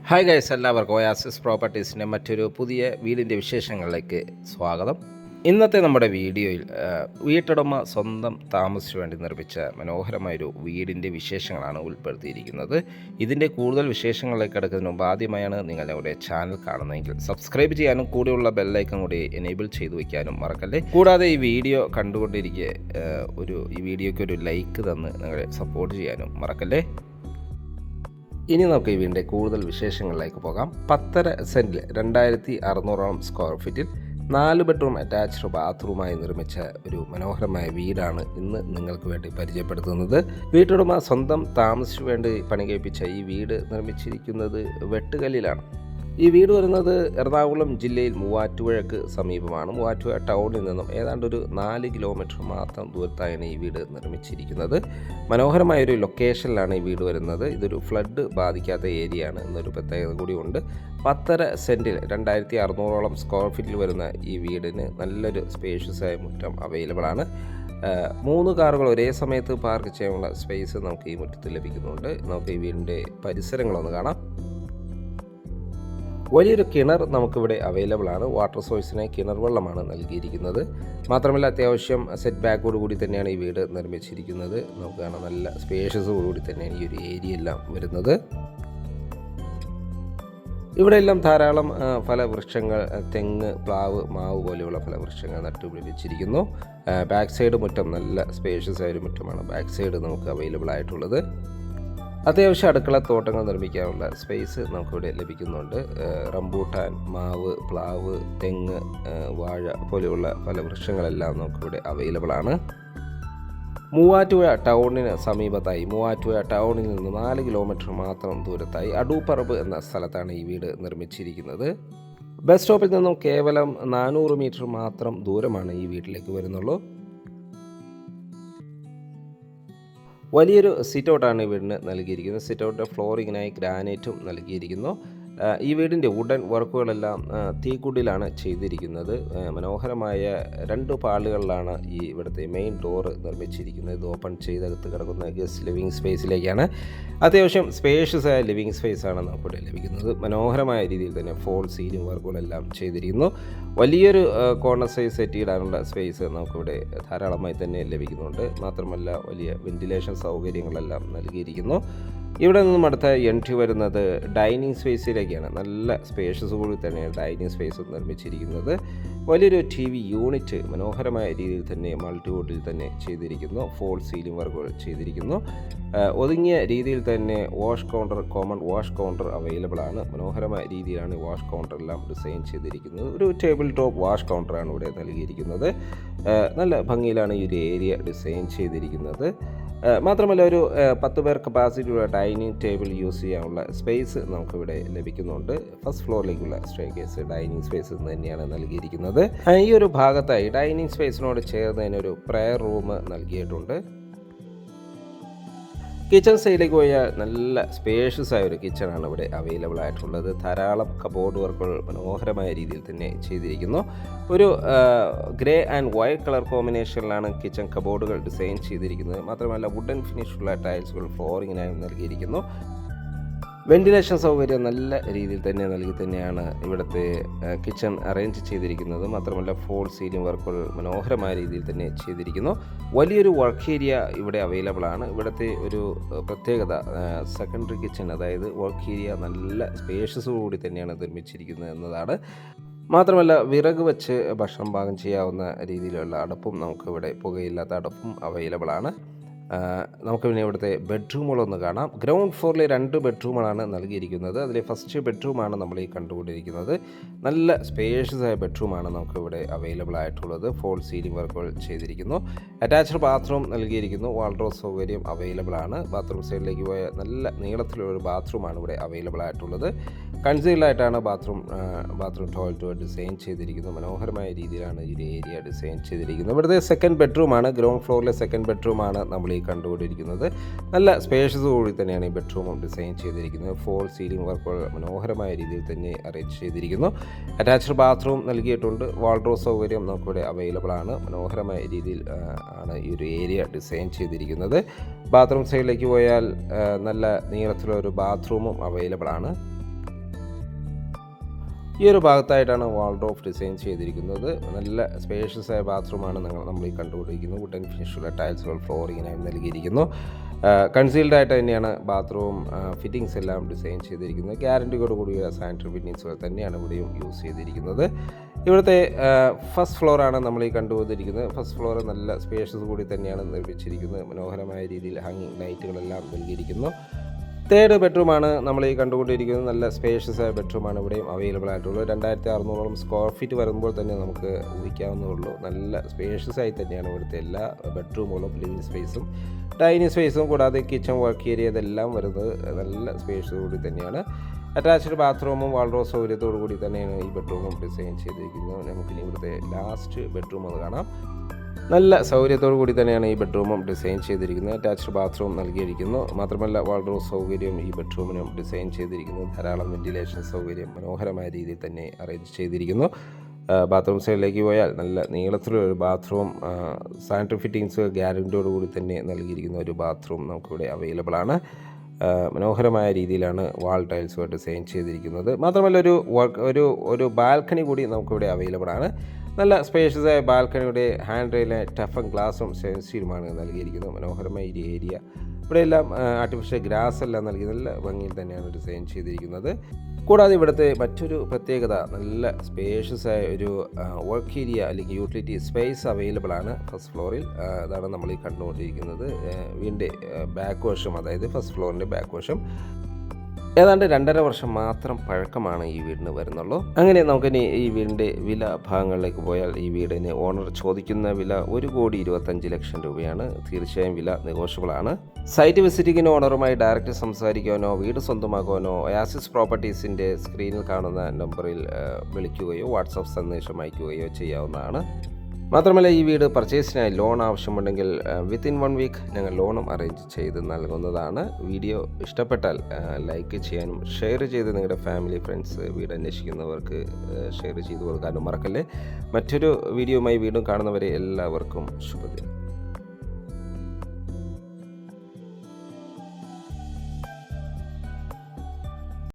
Hi guys, എല്ലാവർക്കും oasis പ്രോപ്പർട്ടീസിൻ്റെ മറ്റൊരു പുതിയ വീടിൻ്റെ വിശേഷങ്ങളിലേക്ക് സ്വാഗതം. ഇന്നത്തെ നമ്മുടെ വീഡിയോയിൽ വീട്ടുടമ സ്വന്തം താമസിച്ചു വേണ്ടി നിർമ്മിച്ച മനോഹരമായൊരു വീടിൻ്റെ വിശേഷങ്ങളാണ് ഉൾപ്പെടുത്തിയിരിക്കുന്നത്. ഇതിൻ്റെ കൂടുതൽ വിശേഷങ്ങളിലേക്ക് കിടക്കുന്നതിന് മുമ്പ് ആദ്യമായാണ് നിങ്ങൾ ഞങ്ങളുടെ ചാനൽ കാണുന്നതെങ്കിൽ സബ്സ്ക്രൈബ് ചെയ്യാനും കൂടെയുള്ള ബെല്ലൈക്കൺ കൂടി എനേബിൾ ചെയ്തു വയ്ക്കാനും മറക്കല്ലേ. കൂടാതെ ഈ വീഡിയോ കണ്ടുകൊണ്ടിരിക്കെ ഈ വീഡിയോയ്ക്ക് ഒരു ലൈക്ക് തന്ന് നിങ്ങളെ സപ്പോർട്ട് ചെയ്യാനും മറക്കല്ലേ. ഇനി നമുക്ക് ഈ വീടിൻ്റെ കൂടുതൽ വിശേഷങ്ങളിലേക്ക് പോകാം. 10.5 സെൻറ്റിൽ 2600 സ്ക്വയർ ഫീറ്റിൽ 4 ബെഡ്റൂം അറ്റാച്ച്ഡ് ബാത്റൂമായി നിർമ്മിച്ച ഒരു മനോഹരമായ വീടാണ് ഇന്ന് നിങ്ങൾക്ക് വേണ്ടി പരിചയപ്പെടുത്തുന്നത്. വീട്ടുടമ സ്വന്തം താമസിച്ചു വേണ്ടി പണി കഴിപ്പിച്ച ഈ വീട് നിർമ്മിച്ചിരിക്കുന്നത് വെട്ടുകല്ലിലാണ്. ഈ വീട് വരുന്നത് എറണാകുളം ജില്ലയിൽ മൂവാറ്റുപുഴയ്ക്ക് സമീപമാണ്. മൂവാറ്റുപുഴ ടൗണിൽ നിന്നും ഏതാണ്ട് ഒരു 4 കിലോമീറ്റർ മാത്രം ദൂരത്തായാണ് ഈ വീട് നിർമ്മിച്ചിരിക്കുന്നത്. മനോഹരമായൊരു ലൊക്കേഷനിലാണ് ഈ വീട് വരുന്നത്. ഇതൊരു ഫ്ലഡ് ബാധിക്കാത്ത ഏരിയ ആണ് എന്നൊരു പ്രത്യേകത കൂടിയുണ്ട്. 10.5 സെൻറ്റിൽ 2600 സ്ക്വയർ ഫീറ്റിൽ വരുന്ന ഈ വീടിന് നല്ലൊരു സ്പേഷ്യസായ മുറ്റം അവൈലബിൾ ആണ്. 3 കാറുകൾ ഒരേ സമയത്ത് പാർക്ക് ചെയ്യാനുള്ള സ്പേസ് നമുക്ക് ഈ മുറ്റത്ത് ലഭിക്കുന്നുണ്ട്. നമുക്ക് ഈ വീടിൻ്റെ പരിസരങ്ങളൊന്ന് കാണാം. വലിയൊരു കിണർ നമുക്കിവിടെ അവൈലബിൾ ആണ്. വാട്ടർ സോഴ്സിനായി കിണർ വെള്ളമാണ് നൽകിയിരിക്കുന്നത്. മാത്രമല്ല അത്യാവശ്യം സെറ്റ് ബാക്കോട് കൂടി തന്നെയാണ് ഈ വീട് നിർമ്മിച്ചിരിക്കുന്നത്. നമുക്ക് കാണാം, നല്ല സ്പേഷ്യസോടുകൂടി തന്നെയാണ് ഈ ഒരു ഏരിയ എല്ലാം വരുന്നത്. ഇവിടെയെല്ലാം ധാരാളം ഫലവൃക്ഷങ്ങൾ, തെങ്ങ്, പ്ലാവ്, മാവ് പോലെയുള്ള ഫലവൃക്ഷങ്ങൾ നട്ടുപിടിപ്പിച്ചിരിക്കുന്നു. ബാക്ക് സൈഡ് മുറ്റം നല്ല സ്പേഷ്യസ് ആയൊരു മുറ്റമാണ് ബാക്ക് സൈഡ് നമുക്ക് അവൈലബിൾ ആയിട്ടുള്ളത്. അത്യാവശ്യം അടുക്കള തോട്ടങ്ങൾ നിർമ്മിക്കാനുള്ള സ്പേസ് നമുക്കിവിടെ ലഭിക്കുന്നുണ്ട്. റംബൂട്ടാൻ, മാവ്, പ്ലാവ്, തെങ്ങ്, വാഴ പോലെയുള്ള പല വൃക്ഷങ്ങളെല്ലാം നമുക്കിവിടെ അവൈലബിൾ ആണ്. മൂവാറ്റുപുഴ ടൗണിന് സമീപത്തായി, മൂവാറ്റുപുഴ ടൗണിൽ നിന്ന് 4 കിലോമീറ്റർ മാത്രം ദൂരത്തായി അടൂപ്പറമ്പ് എന്ന സ്ഥലത്താണ് ഈ വീട് നിർമ്മിച്ചിരിക്കുന്നത്. ബസ് സ്റ്റോപ്പിൽ നിന്നും കേവലം 400 മീറ്റർ മാത്രം ദൂരമാണ് ഈ വീട്ടിലേക്ക് വരുന്നുള്ളൂ. വലിയൊരു സിറ്റ് ഔട്ടാണ് ഈ വീടിന് നൽകിയിരിക്കുന്നത്. സിറ്റ് ഔട്ടിൻ്റെ ഫ്ലോറിങ്ങിനായി ഗ്രാനൈറ്റും നൽകിയിരിക്കുന്നു. ഈ വീടിൻ്റെ വുഡൻ വർക്കുകളെല്ലാം തീക്കുടിലാണ് ചെയ്തിരിക്കുന്നത്. മനോഹരമായ 2 പാളികളിലാണ് ഈ ഇവിടുത്തെ മെയിൻ ഡോറ് നിർമ്മിച്ചിരിക്കുന്നത്. ഇത് ഓപ്പൺ ചെയ്തകത്ത് കിടക്കുന്ന ഗസ്റ്റ് ലിവിങ് സ്പേസിലേക്കാണ്. അത്യാവശ്യം സ്പേഷ്യസ് ആയ ലിവിങ് സ്പേസാണ് നമുക്കിവിടെ ലഭിക്കുന്നത്. മനോഹരമായ രീതിയിൽ തന്നെ ഫോൾ സീലിംഗ് വർക്കുകളെല്ലാം ചെയ്തിരിക്കുന്നു. വലിയൊരു കോർണർ സൈസ് സെറ്റ് ഇടാനുള്ള സ്പേസ് നമുക്കിവിടെ ധാരാളമായി തന്നെ ലഭിക്കുന്നുണ്ട്. മാത്രമല്ല വലിയ വെന്റിലേഷൻ സൗകര്യങ്ങളെല്ലാം നൽകിയിരിക്കുന്നു. ഇവിടെ നിന്നും അടുത്ത എൻട്രി വരുന്നത് ഡൈനിങ് സ്പേസിലേക്കാണ്. നല്ല സ്പേഷ്യസ് കൂടി തന്നെയാണ് ഡൈനിങ് സ്പേസ് നിർമ്മിച്ചിരിക്കുന്നത്. വലിയൊരു TV യൂണിറ്റ് മനോഹരമായ രീതിയിൽ തന്നെ മൾട്ടിവുഡിൽ തന്നെ ചെയ്തിരിക്കുന്നു. ഫോൾ സീലിംഗ് വർക്കുകൾ ചെയ്തിരിക്കുന്നു. ഒതുങ്ങിയ രീതിയിൽ തന്നെ wash counter, common wash counter available ആണ്. മനോഹരമായ രീതിയിലാണ് വാഷ് കൗണ്ടർ എല്ലാം ഡിസൈൻ ചെയ്തിരിക്കുന്നത്. ഒരു ടേബിൾ ടോപ്പ് വാഷ് കൗണ്ടറാണ് ഇവിടെ നൽകിയിരിക്കുന്നത്. നല്ല ഭംഗിയിലാണ് ഈ ഒരു ഏരിയ ഡിസൈൻ ചെയ്തിരിക്കുന്നത്. മാത്രമല്ല ഒരു 10 പേർ കപ്പാസിറ്റിയുള്ള ഡൈനിങ് ടേബിൾ യൂസ് ചെയ്യാനുള്ള സ്പേസ് നമുക്കിവിടെ ലഭിക്കുന്നുണ്ട്. ഫസ്റ്റ് ഫ്ലോറിലേക്കുള്ള സ്റ്റെയർകേസ് ഡൈനിങ് സ്പേസ് തന്നെയാണ് നൽകിയിരിക്കുന്നത്. ഈ ഒരു ഭാഗത്തായി ഡൈനിങ് സ്പേസിനോട് ചേർന്നതിനൊരു പ്രയർ റൂം നൽകിയിട്ടുണ്ട്. കിച്ചൺ സൈഡിലേക്ക് പോയാൽ നല്ല സ്പേഷ്യസ് ആയ ഒരു കിച്ചണാണ് ഇവിടെ അവൈലബിൾ ആയിട്ടുള്ളത്. ധാരാളം കബോർഡ് വർക്കുകൾ മനോഹരമായ രീതിയിൽ തന്നെ ചെയ്തിരിക്കുന്നു. ഒരു ഗ്രേ ആൻഡ് വൈറ്റ് കളർ കോമ്പിനേഷനിലാണ് കിച്ചൺ കബോർഡുകൾ ഡിസൈൻ ചെയ്തിരിക്കുന്നത്. മാത്രമല്ല വുഡൻ ഫിനിഷുള്ള ടൈൽസുകൾ ഫ്ലോറിങ്ങിനായി നൽകിയിരിക്കുന്നു. വെന്റിലേഷൻ സൗകര്യം നല്ല രീതിയിൽ തന്നെ നൽകി തന്നെയാണ് ഇവിടുത്തെ കിച്ചൺ അറേഞ്ച് ചെയ്തിരിക്കുന്നത്. മാത്രമല്ല ഫോൾ സീലിംഗ് വർക്കുകൾ മനോഹരമായ രീതിയിൽ തന്നെ ചെയ്തിരിക്കുന്നു. വലിയൊരു വർക്ക് ഏരിയ ഇവിടെ അവൈലബിൾ ആണ്. ഇവിടുത്തെ ഒരു പ്രത്യേകത സെക്കൻഡറി കിച്ചൺ, അതായത് വർക്ക് ഏരിയ നല്ല സ്പേഷ്യസ് കൂടി തന്നെയാണ് നിർമ്മിച്ചിരിക്കുന്നത് എന്നതാണ്. മാത്രമല്ല വിറക് വെച്ച് ഭക്ഷണം പാകം ചെയ്യാവുന്ന രീതിയിലുള്ള അടുപ്പും നമുക്കിവിടെ, പുകയില്ലാത്ത അടുപ്പും അവൈലബിൾ ആണ്. നമുക്ക് പിന്നെ ഇവിടുത്തെ ബെഡ്റൂമുകളൊന്ന് കാണാം. ഗ്രൗണ്ട് ഫ്ലോറിൽ 2 ബെഡ്റൂമുകളാണ് നൽകിയിരിക്കുന്നത്. അതിലെ ഫസ്റ്റ് ബെഡ്റൂമാണ് നമ്മൾ ഈ കണ്ടുകൊണ്ടിരിക്കുന്നത്. നല്ല സ്പേഷ്യസ് ആയ ബെഡ്റൂമാണ് നമുക്കിവിടെ അവൈലബിൾ ആയിട്ടുള്ളത്. ഫോൾ സീലിംഗ് വർക്കുകൾ ചെയ്തിരിക്കുന്നു. അറ്റാച്ച്ഡ് ബാത്റൂം നൽകിയിരിക്കുന്നു. വാൾഡ്രോബ് സൗകര്യം അവൈലബിൾ ആണ്. ബാത്റൂം സൈഡിലേക്ക് പോയ നല്ല നീളത്തിലുള്ളൊരു ബാത്റൂമാണ് ഇവിടെ അവൈലബിൾ ആയിട്ടുള്ളത്. കൺസീൽഡായിട്ടാണ് ബാത്റൂം ടോയ്ലറ്റ് ഡിസൈൻ ചെയ്തിരിക്കുന്നത്. മനോഹരമായ രീതിയിലാണ് ഈ ഏരിയ ഡിസൈൻ ചെയ്തിരിക്കുന്നത്. ഇവിടുത്തെ സെക്കൻഡ് ബെഡ്റൂമാണ്, ഗ്രൗണ്ട് ഫ്ലോറിലെ സെക്കൻഡ് ബെഡ്റൂമാണ് നമ്മൾ ഈ കണ്ടുകൊണ്ടിരിക്കുന്നത്. നല്ല സ്പേഷ്യസ് കൂടി തന്നെയാണ് ഈ ബെഡ്റൂമും ഡിസൈൻ ചെയ്തിരിക്കുന്നത്. ഫോൾ സീലിംഗ് വർക്കുകൾ മനോഹരമായ രീതിയിൽ തന്നെ അറേഞ്ച് ചെയ്തിരിക്കുന്നു. അറ്റാച്ച്ഡ് ബാത്റൂം നൽകിയിട്ടുണ്ട്. വാൾഡ്രോബ് സൗകര്യം നമുക്കിവിടെ അവൈലബിൾ ആണ്. മനോഹരമായ രീതിയിൽ ആണ് ഈ ഒരു ഏരിയ ഡിസൈൻ ചെയ്തിരിക്കുന്നത്. ബാത്റൂം സൈഡിലേക്ക് പോയാൽ നല്ല നീളത്തിലൊരു ബാത്റൂമും അവൈലബിൾ ആണ്. ഈ ഒരു ഭാഗത്തായിട്ടാണ് വാൾഡ്രോഫ് ഡിസൈൻ ചെയ്തിരിക്കുന്നത്. നല്ല സ്പേഷ്യസ് ആയ ബാത്റൂമാണ് നമ്മൾ ഈ കണ്ടുകൊണ്ടിരിക്കുന്നത്. വുഡൻ ഫിനിഷുള്ള ടൈൽസുകൾ ഫ്ലോറിങ്ങിനായി നൽകിയിരിക്കുന്നു. കൺസീൽഡ് ആയിട്ട് തന്നെയാണ് ബാത്റൂം ഫിറ്റിങ്സ് എല്ലാം ഡിസൈൻ ചെയ്തിരിക്കുന്നത്. ഗ്യാരണ്ടിയോട് കൂടിയ സാനിറ്ററി ഫിറ്റിങ്സുകൾ തന്നെയാണ് ഇവിടെയും യൂസ് ചെയ്തിരിക്കുന്നത്. ഇവിടുത്തെ ഫസ്റ്റ് ഫ്ലോറാണ് നമ്മൾ ഈ കണ്ടുപോയിരിക്കുന്നത്. ഫസ്റ്റ് ഫ്ലോർ നല്ല സ്പേഷ്യസ് കൂടി തന്നെയാണ് നിർമ്മിച്ചിരിക്കുന്നത്. മനോഹരമായ രീതിയിൽ ഹാങ്ങിങ് ലൈറ്റുകളെല്ലാം നൽകിയിരിക്കുന്നു. തേർഡ് ബെഡ്റൂമാണ് നമ്മൾ ഈ കണ്ടുകൊണ്ടിരിക്കുന്നത്. നല്ല സ്പേഷ്യസ് ആയ ബെഡ്റൂമാണ് ഇവിടെയും അവൈലബിൾ ആയിട്ടുള്ളത്. 2600 സ്ക്വയർ ഫീറ്റ് വരുമ്പോൾ തന്നെ നമുക്ക് ഊഹിക്കാവുന്നതുള്ളൂ. നല്ല സ്പേഷ്യസ് ആയി തന്നെയാണ് ഇവിടുത്തെ എല്ലാ ബെഡ്റൂമുകളും, ലിവിങ് സ്പേസും ഡൈനിങ് സ്പേസും കൂടാതെ കിച്ചൺ വർക്ക് ഏരിയ ഇതെല്ലാം വരുന്നത് നല്ല സ്പേഷ്യസ് കൂടി തന്നെയാണ്. അറ്റാച്ച്ഡ് ബാത്റൂമും വാൾഡ്രോബ് സൗകര്യത്തോടു കൂടി തന്നെയാണ് ഈ ബെഡ്റൂമും ഡിസൈൻ ചെയ്തിരിക്കുന്നത്. നമുക്കിനി ഇവിടുത്തെ ലാസ്റ്റ് ബെഡ്റൂം അത് കാണാം. നല്ല സൗകര്യത്തോടു കൂടി തന്നെയാണ് ഈ ബെഡ്റൂമും ഡിസൈൻ ചെയ്തിരിക്കുന്നത്. അറ്റാച്ച്ഡ് ബാത്റൂം നൽകിയിരിക്കുന്നു. മാത്രമല്ല വാൾഡ്രോബ് സൗകര്യം ഈ ബെഡ്റൂമിനും ഡിസൈൻ ചെയ്തിരിക്കുന്നു. ധാരാളം വെന്റിലേഷൻ സൗകര്യം മനോഹരമായ രീതിയിൽ തന്നെ അറേഞ്ച് ചെയ്തിരിക്കുന്നു. ബാത്റൂം സൈഡിലേക്ക് പോയാൽ നല്ല നീളത്തിലൊരു ബാത്റൂം, സാനിറ്ററി ഫിറ്റിങ്സ് ഗ്യാരണ്ടിയോട് കൂടി തന്നെ നൽകിയിരിക്കുന്ന ഒരു ബാത്റൂം നമുക്കിവിടെ അവൈലബിൾ ആണ്. മനോഹരമായ രീതിയിലാണ് വാൾ ടൈൽസുകൾ ഡിസൈൻ ചെയ്തിരിക്കുന്നത്. മാത്രമല്ല ഒരു ബാൽക്കണി കൂടി നമുക്കിവിടെ അവൈലബിൾ ആണ്. നല്ല സ്പേഷ്യസ് ആയ ബാൽക്കണിയുടെ ഹാൻഡ് റെയിലെ ടഫൻ ഗ്ലാസും സ്റ്റീലുമാണ് നൽകിയിരിക്കുന്നത്. മനോഹരമായ ഈ ഏരിയ ഇവിടെയെല്ലാം ആർട്ടിഫിഷ്യൽ ഗ്രാസ് എല്ലാം നൽകി നല്ല ഭംഗിയിൽ തന്നെയാണ് ഡിസൈൻ ചെയ്തിരിക്കുന്നത്. കൂടാതെ ഇവിടുത്തെ മറ്റൊരു പ്രത്യേകത നല്ല സ്പേഷ്യസ് ആയ ഒരു വർക്ക് ഏരിയ അല്ലെങ്കിൽ യൂട്ടിലിറ്റി സ്പേസ് അവൈലബിൾ ആണ് ഫസ്റ്റ് ഫ്ലോറിൽ. അതാണ് നമ്മൾ ഈ കണ്ടുകൊണ്ടിരിക്കുന്നത്. വീടിൻ്റെ ബാക്ക് വശം, അതായത് ഫസ്റ്റ് ഫ്ലോറിൻ്റെ ബാക്ക് വശം ഏതാണ്ട് 2.5 വർഷം മാത്രം പഴക്കമാണ് ഈ വീടിന് വരുന്നുള്ളൂ. അങ്ങനെ നമുക്കിനി ഈ വീടിൻ്റെ വില ഭാഗങ്ങളിലേക്ക് പോയാൽ ഈ വീടിന് ഓണർ ചോദിക്കുന്ന വില 1,25,00,000 രൂപയാണ്. തീർച്ചയായും വില നെഗോഷ്യബിൾ ആണ്. സൈറ്റ് വിസിറ്റിങ്ങിന് ഓണറുമായി ഡയറക്റ്റ് സംസാരിക്കാനോ വീട് സ്വന്തമാക്കാനോ ഒയാസിസ് പ്രോപ്പർട്ടീസിൻ്റെ സ്ക്രീനിൽ കാണുന്ന നമ്പറിൽ വിളിക്കുകയോ വാട്സാപ്പ് സന്ദേശം അയക്കുകയോ ചെയ്യാവുന്നതാണ്. മാത്രമല്ല ഈ വീട് പർച്ചേസിനായി ലോൺ ആവശ്യമുണ്ടെങ്കിൽ വിത്തിൻ 1 വീക്ക് ഞങ്ങൾ ലോണും അറേഞ്ച് ചെയ്ത് നൽകുന്നതാണ്. വീഡിയോ ഇഷ്ടപ്പെട്ടാൽ ലൈക്ക് ചെയ്യാനും ഷെയർ ചെയ്ത് നിങ്ങളുടെ ഫാമിലി ഫ്രണ്ട്സ് വീട് അന്വേഷിക്കുന്നവർക്ക് ഷെയർ ചെയ്ത് കൊടുക്കാനും മറക്കല്ലേ. മറ്റൊരു വീഡിയോയുമായി വീണ്ടും കാണുന്നവരെ എല്ലാവർക്കും ശുഭദിനം.